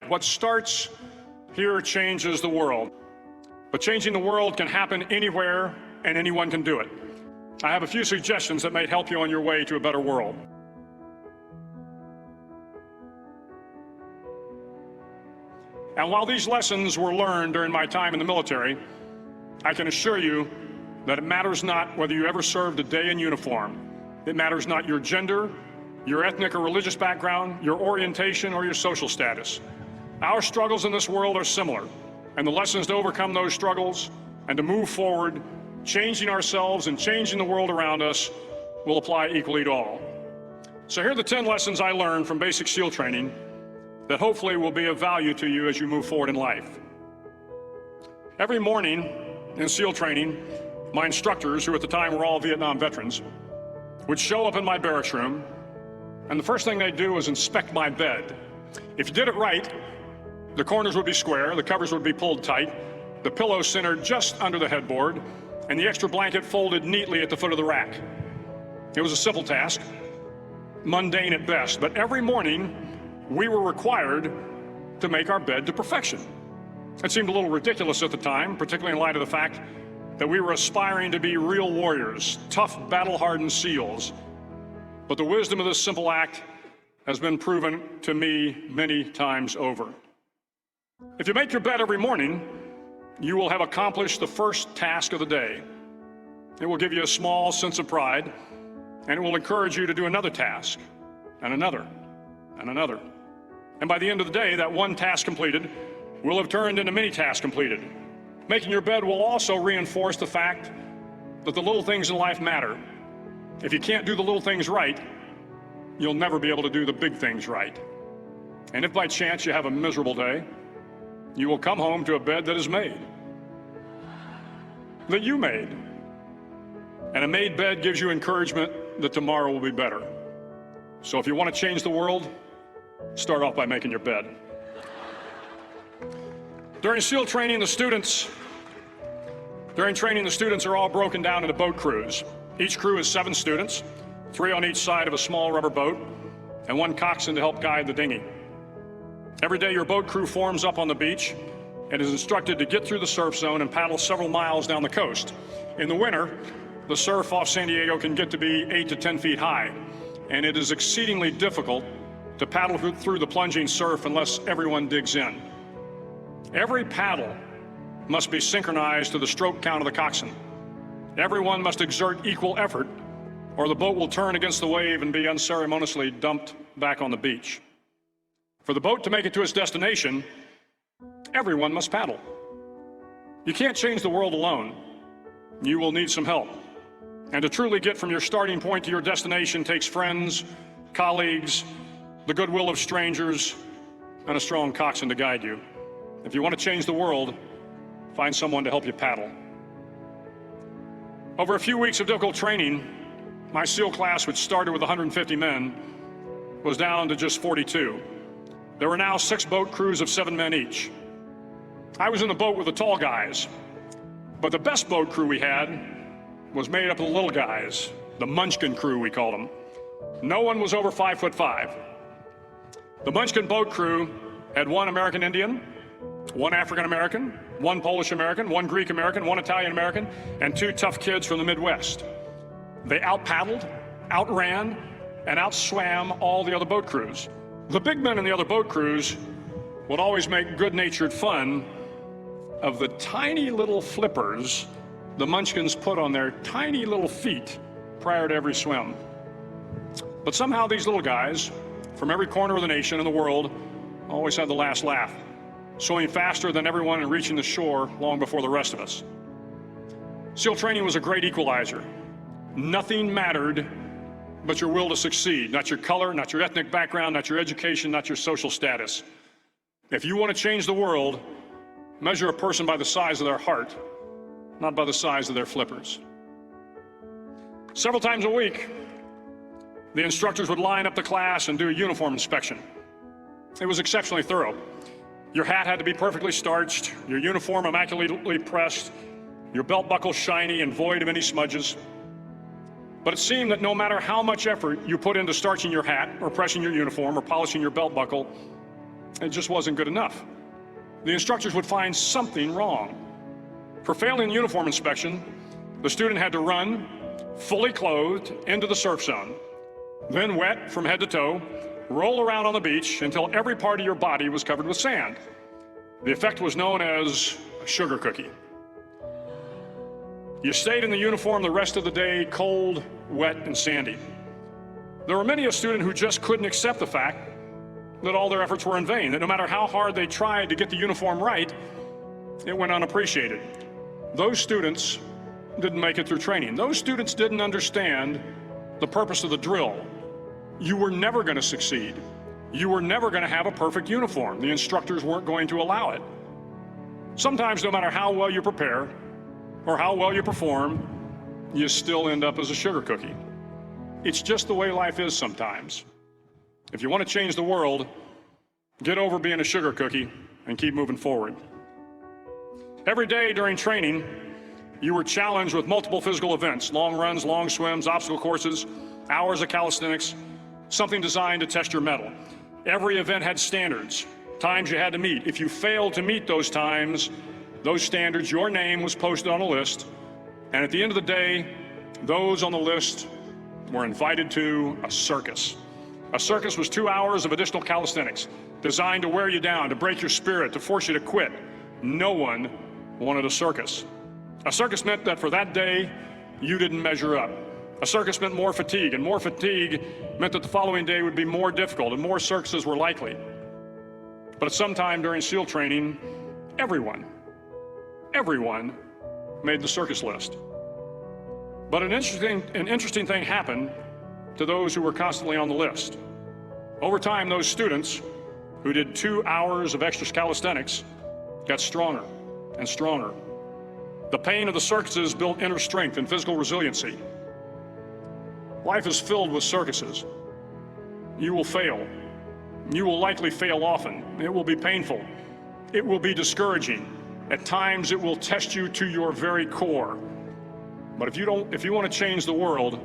What starts here changes the world. But changing the world can happen anywhere, and anyone can do it. I have a few suggestions that may help you on your way to a better world. And while these lessons were learned during my time in the military, I can assure you that it matters not whether you ever served a day in uniform. It matters not your gender, your ethnic or religious background, your orientation, or your social status. Our struggles in this world are similar, and the lessons to overcome those struggles and to move forward, changing ourselves and changing the world around us, will apply equally to all. So here are the 10 lessons I learned from basic SEAL training that hopefully will be of value to you as you move forward in life. Every morning in SEAL training, my instructors, who at the time were all Vietnam veterans, would show up in my barracks room, and the first thing they'd do was inspect my bed. If you did it right, the corners would be square, the covers would be pulled tight, the pillow centered just under the headboard, and the extra blanket folded neatly at the foot of the rack. It was a simple task, mundane at best, but every morning we were required to make our bed to perfection. It seemed a little ridiculous at the time, particularly in light of the fact that we were aspiring to be real warriors, tough, battle-hardened SEALs. But the wisdom of this simple act has been proven to me many times over. If you make your bed every morning, you will have accomplished the first task of the day. It will give you a small sense of pride, and it will encourage you to do another task, and another, and another. And by the end of the day, that one task completed will have turned into many tasks completed. Making your bed will also reinforce the fact that the little things in life matter. If you can't do the little things right, you'll never be able to do the big things right. And if by chance you have a miserable day, you will come home to a bed that is made, that you made. And a made bed gives you encouragement that tomorrow will be better. So if you want to change the world, start off by making your bed. During SEAL training, the students are all broken down into boat crews. Each crew is 7 students, 3 on each side of a small rubber boat, and 1 coxswain to help guide the dinghy. Every day, your boat crew forms up on the beach and is instructed to get through the surf zone and paddle several miles down the coast. In the winter, the surf off San Diego can get to be 8 to 10 feet high, and it is exceedingly difficult to paddle through the plunging surf unless everyone digs in. Every paddle must be synchronized to the stroke count of the coxswain. Everyone must exert equal effort, or the boat will turn against the wave and be unceremoniously dumped back on the beach. For the boat to make it to its destination, everyone must paddle. You can't change the world alone. You will need some help. And to truly get from your starting point to your destination takes friends, colleagues, the goodwill of strangers, and a strong coxswain to guide you. If you want to change the world, find someone to help you paddle. Over a few weeks of difficult training, my SEAL class, which started with 150 men, was down to just 42. There were now 6 boat crews of 7 men each. I was in the boat with the tall guys, but the best boat crew we had was made up of the little guys, the Munchkin crew, we called them. No one was over 5'5". The Munchkin boat crew had 1 American Indian, 1 African American, 1 Polish American, 1 Greek American, 1 Italian American, and 2 tough kids from the Midwest. They out-paddled, outran, and outswam all the other boat crews. The big men in the other boat crews would always make good-natured fun of the tiny little flippers the Munchkins put on their tiny little feet prior to every swim. But somehow these little guys from every corner of the nation and the world always had the last laugh, swimming faster than everyone and reaching the shore long before the rest of us. SEAL training was a great equalizer. Nothing mattered but your will to succeed, not your color, not your ethnic background, not your education, not your social status. If you want to change the world, measure a person by the size of their heart, not by the size of their flippers. Several times a week, the instructors would line up the class and do a uniform inspection. It was exceptionally thorough. Your hat had to be perfectly starched, your uniform immaculately pressed, your belt buckle shiny and void of any smudges. But it seemed that no matter how much effort you put into starching your hat or pressing your uniform or polishing your belt buckle, It just wasn't good enough. The instructors would find something wrong. For failing the uniform inspection, the student had to run, fully clothed, into the surf zone, then wet from head to toe, roll around on the beach until every part of your body was covered with sand. The effect was known as a sugar cookie. You stayed in the uniform the rest of the day, cold, wet, and sandy. There were many a student who just couldn't accept the fact that all their efforts were in vain, that no matter how hard they tried to get the uniform right, it went unappreciated. Those students didn't make it through training. Those students didn't understand the purpose of the drill. You were never going to succeed. You were never going to have a perfect uniform. The instructors weren't going to allow it. Sometimes, no matter how well you prepare or how well you perform, you still end up as a sugar cookie. It's just the way life is sometimes. If you want to change the world, get over being a sugar cookie and keep moving forward. Every day during training, you were challenged with multiple physical events: long runs, long swims, obstacle courses, hours of calisthenics, something designed to test your mettle. Every event had standards, times you had to meet. If you failed to meet those times, those standards, your name was posted on a list, and at the end of the day, those on the list were invited to a circus. A circus was 2 hours of additional calisthenics, designed to wear you down, to break your spirit, to force you to quit. No one wanted a circus. A circus meant that for that day, you didn't measure up. A circus meant more fatigue, and more fatigue meant that the following day would be more difficult, and more circuses were likely. But at some time during SEAL training, everyone made the circus list. But an interesting thing happened to those who were constantly on the list. Over time, those students who did 2 hours of extra calisthenics got stronger and stronger. The pain of the circuses built inner strength and physical resiliency. Life is filled with circuses. You will fail. You will likely fail often. It will be painful. It will be discouraging. At times, it will test you to your very core. But if you want to change the world,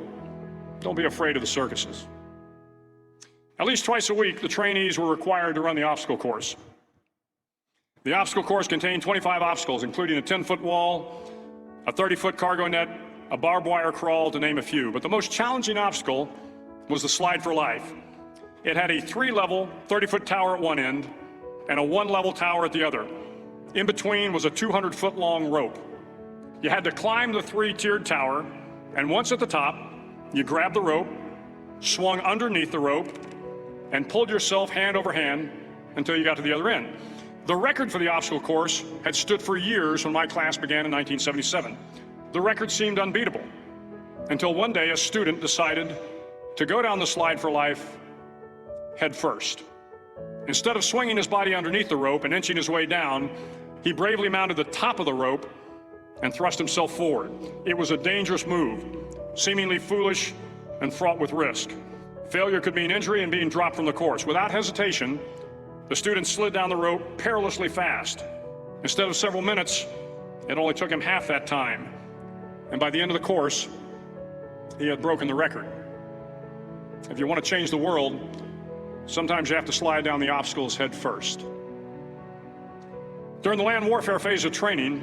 don't be afraid of the circuses. At least twice a week, the trainees were required to run the obstacle course. The obstacle course contained 25 obstacles, including a 10-foot wall, a 30-foot cargo net, a barbed wire crawl, to name a few. But the most challenging obstacle was the slide for life. It had a 3-level, 30-foot tower at one end and a 1-level tower at the other. In between was a 200-foot long rope. You had to climb the 3-tiered tower, and once at the top, you grabbed the rope, swung underneath the rope, and pulled yourself hand over hand until you got to the other end. The record for the obstacle course had stood for years when my class began in 1977. The record seemed unbeatable until one day a student decided to go down the slide for life head first. Instead of swinging his body underneath the rope and inching his way down, he bravely mounted the top of the rope and thrust himself forward. It was a dangerous move, seemingly foolish and fraught with risk. Failure could mean injury and being dropped from the course. Without hesitation, the student slid down the rope perilously fast. Instead of several minutes, it only took him half that time. And by the end of the course, he had broken the record. If you want to change the world, sometimes you have to slide down the obstacles head first. During the land warfare phase of training,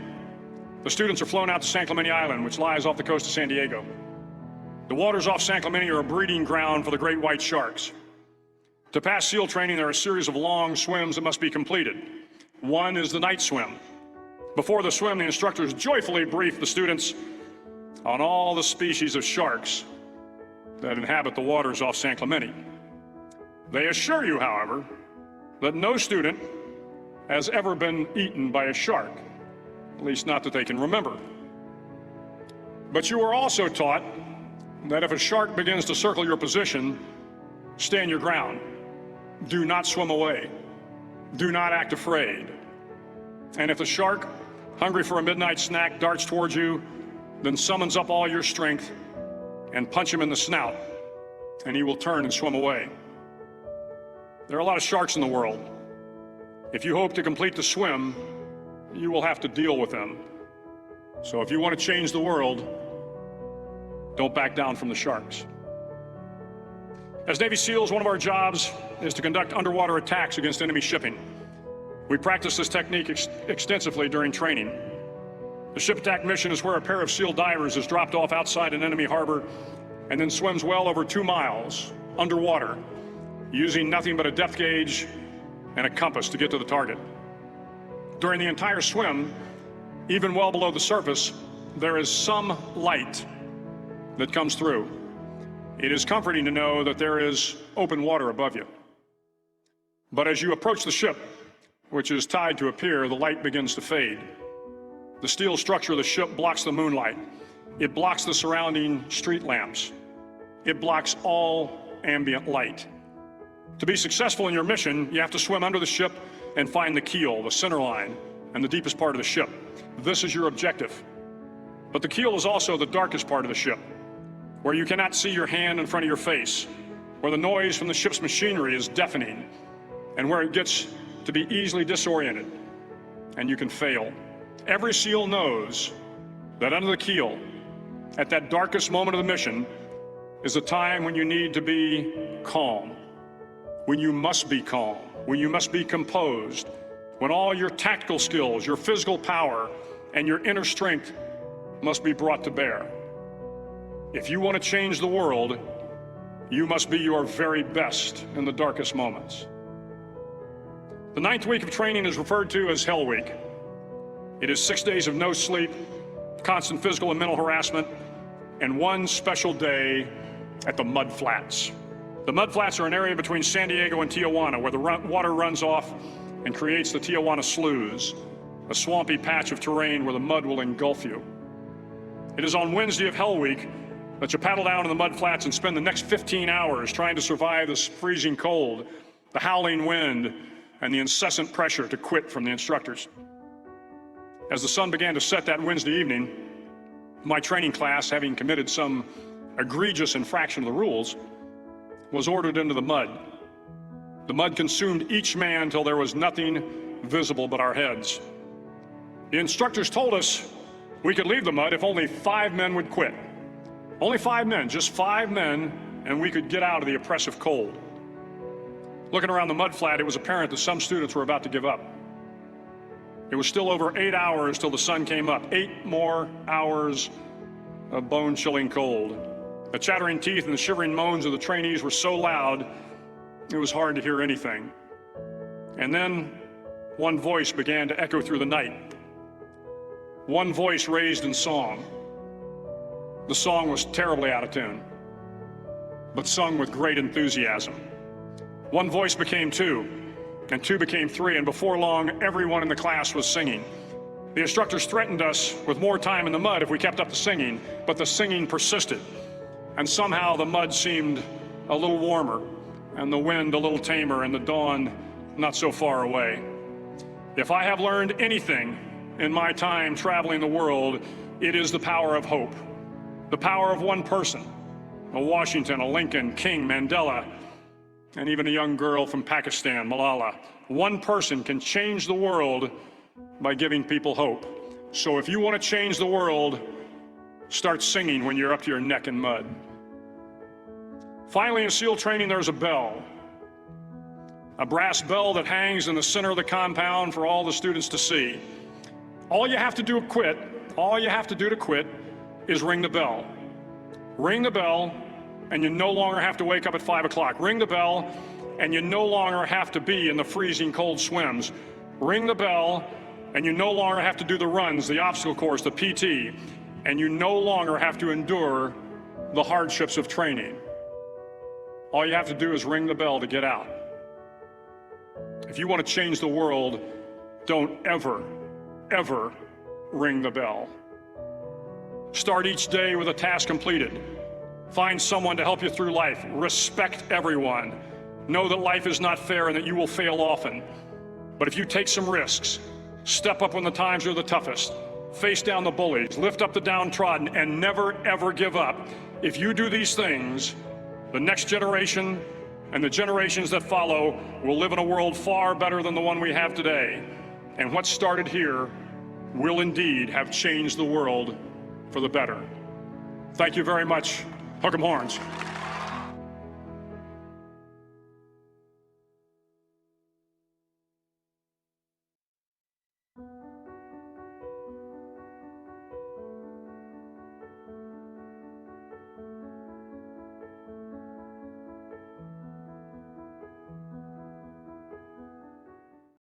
the students are flown out to San Clemente Island, which lies off the coast of San Diego. The waters off San Clemente are a breeding ground for the great white sharks. To pass SEAL training, there are a series of long swims that must be completed. One is the night swim. Before the swim, the instructors joyfully brief the students on all the species of sharks that inhabit the waters off San Clemente. They assure you, however, that no student has ever been eaten by a shark, at least not that they can remember. But you are also taught that if a shark begins to circle your position, stand your ground. Do not swim away. Do not act afraid. And if the shark, hungry for a midnight snack, darts towards you, then summons up all your strength and punch him in the snout, and he will turn and swim away. There are a lot of sharks in the world. If you hope to complete the swim, you will have to deal with them. So if you want to change the world, don't back down from the sharks. As Navy SEALs, one of our jobs is to conduct underwater attacks against enemy shipping. We practice this technique extensively during training. The ship attack mission is where a pair of SEAL divers is dropped off outside an enemy harbor and then swims well over 2 miles underwater, using nothing but a depth gauge and a compass to get to the target. During the entire swim, even well below the surface, there is some light that comes through. It is comforting to know that there is open water above you. But as you approach the ship, which is tied to a pier, the light begins to fade. The steel structure of the ship blocks the moonlight. It blocks the surrounding street lamps. It blocks all ambient light. To be successful in your mission, you have to swim under the ship and find the keel, the center line, and the deepest part of the ship. This is your objective. But the keel is also the darkest part of the ship, where you cannot see your hand in front of your face, where the noise from the ship's machinery is deafening, and where it gets to be easily disoriented, and you can fail. Every SEAL knows that under the keel, at that darkest moment of the mission, is a time when you need to be calm, when you must be calm, when you must be composed, when all your tactical skills, your physical power, and your inner strength must be brought to bear. If you want to change the world, you must be your very best in the darkest moments. The 9th week of training is referred to as Hell Week. It is 6 days of no sleep, constant physical and mental harassment, and one special day at the Mud Flats. The Mud Flats are an area between San Diego and Tijuana where the water runs off and creates the Tijuana Sloughs, a swampy patch of terrain where the mud will engulf you. It is on Wednesday of Hell Week that you paddle down in the mud flats and spend the next 15 hours trying to survive this freezing cold, the howling wind, and the incessant pressure to quit from the instructors. As the sun began to set that Wednesday evening, my training class, having committed some egregious infraction of the rules, was ordered into the mud. The mud consumed each man till there was nothing visible but our heads. The instructors told us we could leave the mud if only 5 men would quit. Only 5 men, just 5 men, and we could get out of the oppressive cold. Looking around the mud flat, it was apparent that some students were about to give up. It was still over 8 hours till the sun came up. 8 more hours of bone-chilling cold. The chattering teeth and the shivering moans of the trainees were so loud, it was hard to hear anything. And then one voice began to echo through the night. One voice raised in song. The song was terribly out of tune, but sung with great enthusiasm. One voice became 2, and 2 became 3, and before long, everyone in the class was singing. The instructors threatened us with more time in the mud if we kept up the singing, but the singing persisted. And somehow the mud seemed a little warmer, and the wind a little tamer, and the dawn not so far away. If I have learned anything in my time traveling the world, it is the power of hope. The power of one person, a Washington, a Lincoln, King, Mandela, and even a young girl from Pakistan, Malala. One person can change the world by giving people hope. So if you want to change the world, start singing when you're up to your neck in mud. Finally, in SEAL training, there's a bell. A brass bell that hangs in the center of the compound for all the students to see. All you have to do to quit, is ring the bell. Ring the bell, and you no longer have to wake up at 5 o'clock. Ring the bell, and you no longer have to be in the freezing cold swims. Ring the bell, and you no longer have to do the runs, the obstacle course, the PT, and you no longer have to endure the hardships of training. All you have to do is ring the bell to get out. If you want to change the world, don't ever, ever ring the bell. Start each day with a task completed. Find someone to help you through life. Respect everyone. Know that life is not fair and that you will fail often. But if you take some risks, step up when the times are the toughest, face down the bullies, lift up the downtrodden, and never ever give up. If you do these things, the next generation and the generations that follow will live in a world far better than the one we have today. And what started here will indeed have changed the world for the better. Thank you very much. Hook 'em horns.